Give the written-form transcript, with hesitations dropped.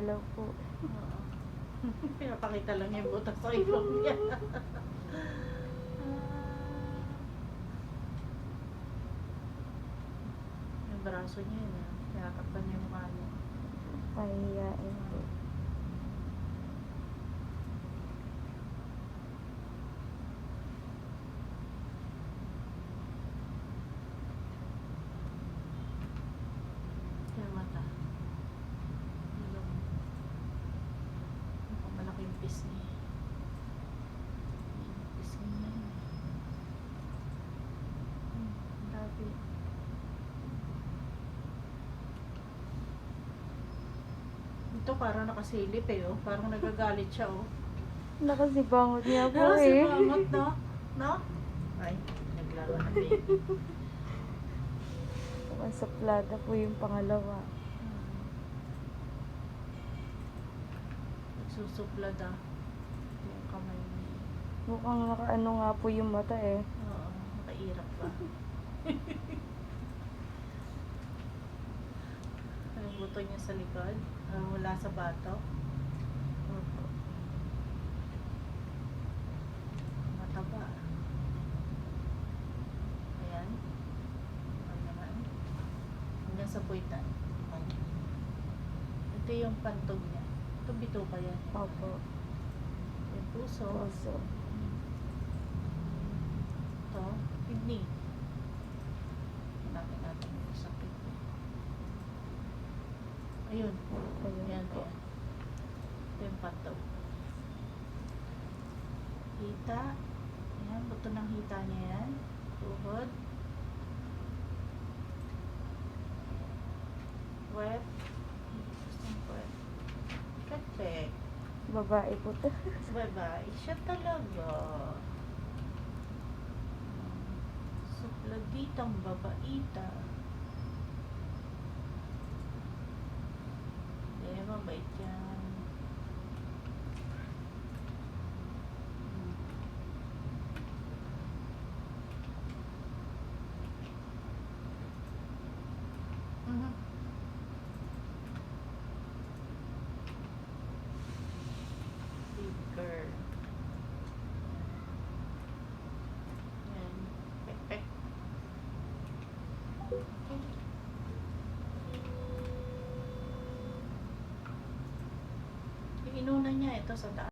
gumalaw po. Oo. Pinapakita lang yung butas sa ilong niya. Yung braso niya yun, tinatakpan niya yung mukha niya. Pahiyain po. Yung mata. Ilong. Mukhang malaki yung pisngi. Pisngi na yun. Grabe. Ito parang nakasilip oh. Parang nagagalit siya oh. Nakasibangot niya po eh. Nakasibangot no? No? Ay, naglaro na baby. Mukhang saplada po yung pangalawa. Nagsusuplad yung kamay niya. Mukhang nakaano nga po yung mata eh. Oo, nakairap pa. Ang buto niya sa likod. Wala sa bato. Opo. Mataba. Ayan. Ayan naman. Hanggang sa puwitan. Ayan. Ito yung pantog niya. Ito bito pa yan. Opo. Yung puso. Puso. Ito, kidney. Hanapin natin yung sa kidney. Ayun. Ayun Ayan, po. ayan. Ito yung pantog. Hita. Ayan, buto ng hita niya yan. Tuhod. Wet. Gustong wet. Perfect. Babae po to. Bye-bye. Siya talaga. Supladitang babaita. Eh, mabait yan. Mhm. Big girl. Yan. Pek-pek. Yung inuna niya ito sa taas.